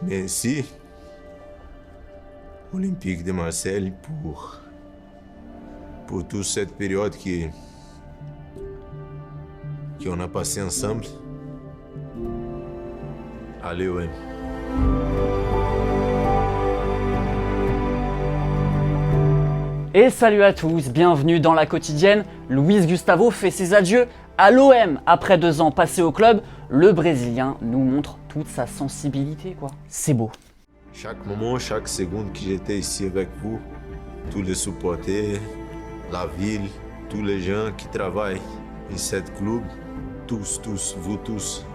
Merci, Olympique de Marseille, pour toute cette période qu'on a passé ensemble. Allez, ouais. Et salut à tous, bienvenue dans la quotidienne. Luis Gustavo fait ses adieux à l'OM. Après 2 ans passés au club, le Brésilien nous montre toute sa sensibilité, quoi. C'est beau. Chaque moment, chaque seconde que j'étais ici avec vous, tous les supporters, la ville, tous les gens qui travaillent dans ce club, tous, vous tous,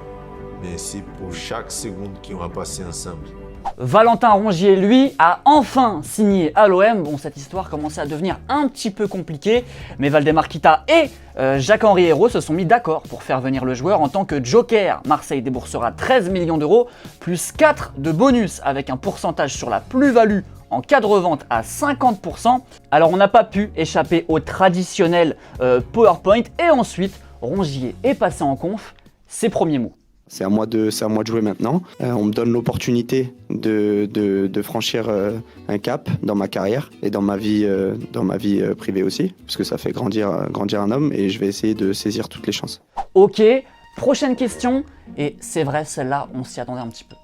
merci pour chaque seconde qu'on a passé ensemble. Valentin Rongier, lui, a enfin signé à l'OM. Bon, cette histoire commençait à devenir un petit peu compliquée, mais Valdemar Kita et Jacques-Henri Hérault se sont mis d'accord pour faire venir le joueur en tant que joker. Marseille déboursera 13 millions d'euros, plus 4 de bonus avec un pourcentage sur la plus-value en cas de revente à 50%. Alors on n'a pas pu échapper au traditionnel PowerPoint et ensuite Rongier est passé en conf, ses premiers mots. C'est à moi de jouer maintenant. On me donne l'opportunité de franchir un cap dans ma carrière et dans ma vie privée aussi, parce que ça fait grandir un homme et je vais essayer de saisir toutes les chances. Ok, prochaine question, et c'est vrai, celle-là, on s'y attendait un petit peu.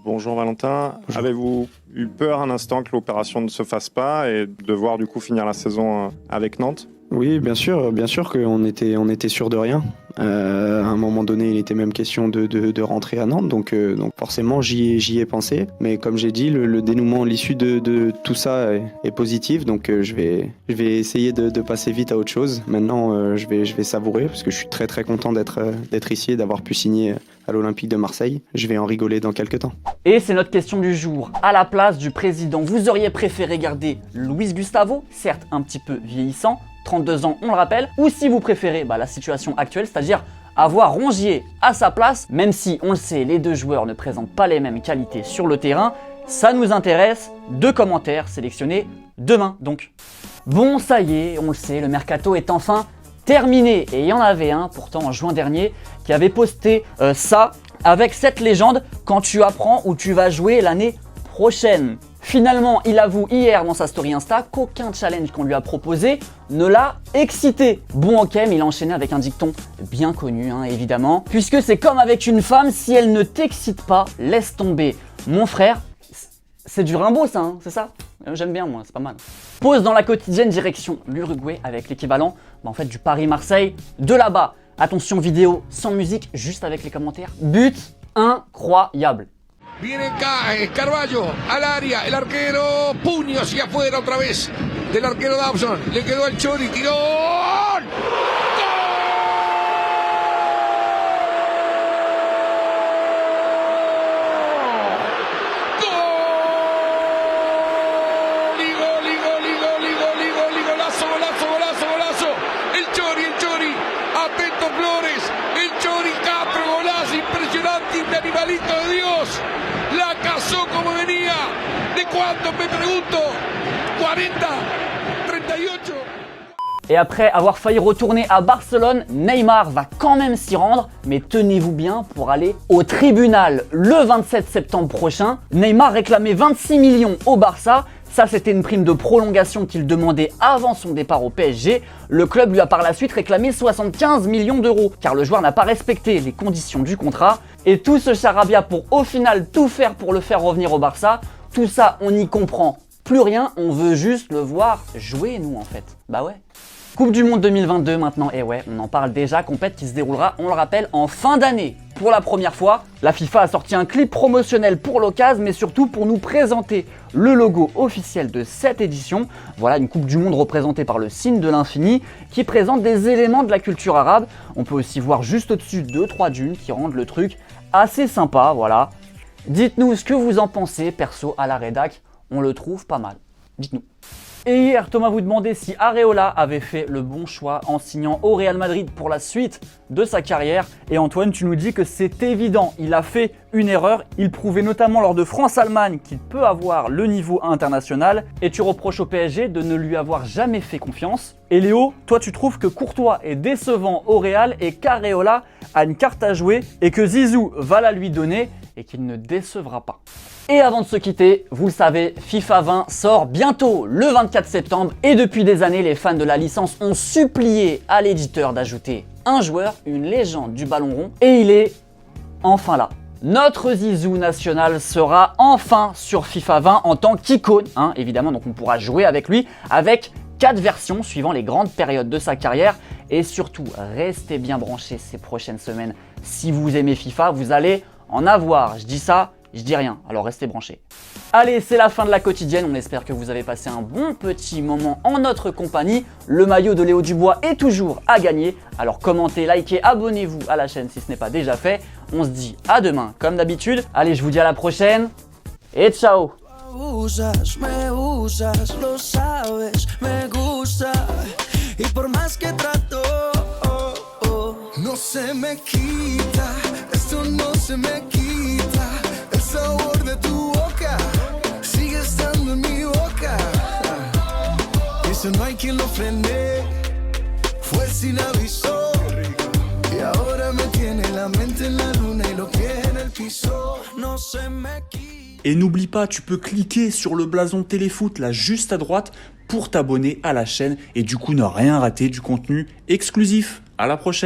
Bonjour Valentin, Bonjour. Avez-vous eu peur un instant que l'opération ne se fasse pas et de devoir du coup finir la saison avec Nantes ? Oui, bien sûr qu'on était sûr de rien. À un moment donné, il était même question de rentrer à Nantes, donc forcément j'y ai pensé. Mais comme j'ai dit, le dénouement, l'issue de tout ça est positif, donc je vais essayer de passer vite à autre chose. Maintenant, je vais savourer parce que je suis très très content d'être ici et d'avoir pu signer à l'Olympique de Marseille. Je vais en rigoler dans quelques temps. Et c'est notre question du jour. À la place du président, vous auriez préféré garder Luis Gustavo, certes un petit peu vieillissant, 32 ans, on le rappelle, ou si vous préférez la situation actuelle, c'est-à-dire avoir Rongier à sa place, même si, on le sait, les deux joueurs ne présentent pas les mêmes qualités sur le terrain, ça nous intéresse. 2 commentaires sélectionnés demain, donc. Bon, ça y est, on le sait, le mercato est enfin terminé. Et il y en avait un, pourtant en juin dernier, qui avait posté ça, avec cette légende, quand tu apprends où tu vas jouer l'année prochaine. Finalement, il avoue hier dans sa story Insta qu'aucun challenge qu'on lui a proposé ne l'a excité. Bon ok, mais il a enchaîné avec un dicton bien connu, évidemment, puisque c'est comme avec une femme, si elle ne t'excite pas, laisse tomber. Mon frère, c'est du Rimbaud ça, c'est ça? J'aime bien moi, c'est pas mal. Pause dans la quotidienne direction l'Uruguay avec l'équivalent en fait du Paris-Marseille de là-bas. Attention vidéo sans musique, juste avec les commentaires. But incroyable. Viene Carvalho al área, el arquero, puño hacia afuera otra vez del arquero Dawson, le quedó al Chori, tiró. ¡Gol! Golazo. El Chori, atento Flores, el Chori, Castro, golazo impresionante, un animalito de Dios. La cazó como venía. ¿De cuánto me pregunto? 40, 38. Et après avoir failli retourner à Barcelone, Neymar va quand même s'y rendre, mais tenez-vous bien pour aller au tribunal le 27 septembre prochain. Neymar réclamait 26 millions au Barça. Ça, c'était une prime de prolongation qu'il demandait avant son départ au PSG. Le club lui a par la suite réclamé 75 millions d'euros, car le joueur n'a pas respecté les conditions du contrat. Et tout ce charabia pour au final tout faire pour le faire revenir au Barça, tout ça, on n'y comprend plus rien, on veut juste le voir jouer, nous, en fait. Bah ouais. Coupe du Monde 2022 maintenant, et ouais, on en parle déjà, compète qui se déroulera, on le rappelle, en fin d'année. Pour la première fois, la FIFA a sorti un clip promotionnel pour l'occasion, mais surtout pour nous présenter le logo officiel de cette édition. Voilà, une Coupe du Monde représentée par le signe de l'infini, qui présente des éléments de la culture arabe. On peut aussi voir juste au-dessus 2-3 dunes qui rendent le truc assez sympa, voilà. Dites-nous ce que vous en pensez, perso, à la rédac, on le trouve pas mal. Dites-nous. Et hier, Thomas vous demandait si Areola avait fait le bon choix en signant au Real Madrid pour la suite de sa carrière. Et Antoine, tu nous dis que c'est évident, il a fait une erreur. Il prouvait notamment lors de France-Allemagne qu'il peut avoir le niveau international. Et tu reproches au PSG de ne lui avoir jamais fait confiance. Et Léo, toi tu trouves que Courtois est décevant au Real et qu'Areola a une carte à jouer et que Zizou va la lui donner. et qu'il ne décevra pas. Et avant de se quitter, vous le savez, FIFA 20 sort bientôt le 24 septembre et depuis des années, les fans de la licence ont supplié à l'éditeur d'ajouter un joueur, une légende du ballon rond, et il est enfin là. Notre Zizou national sera enfin sur FIFA 20 en tant qu'icône, évidemment, donc on pourra jouer avec lui, avec 4 versions suivant les grandes périodes de sa carrière. Et surtout, restez bien branchés ces prochaines semaines. Si vous aimez FIFA, vous allez en avoir. Je dis ça, je dis rien, alors restez branchés. Allez, c'est la fin de la quotidienne, on espère que vous avez passé un bon petit moment en notre compagnie. Le maillot de Léo Dubois est toujours à gagner, alors commentez, likez, abonnez-vous à la chaîne si ce n'est pas déjà fait. On se dit à demain comme d'habitude. Allez, je vous dis à la prochaine et ciao. Usas, me usas, lo sabes, me gusta. Y por más que trato, no se me quita, esto no se me quita. El sabor de tu boca sigue estando en mi boca. Y eso no hay quien lo frene, fue sin aviso. Y ahora me tiene la mente en la luna y los pies en el piso. No se me quita. Et n'oublie pas, tu peux cliquer sur le blason Téléfoot là juste à droite pour t'abonner à la chaîne et du coup ne rien rater du contenu exclusif. À la prochaine.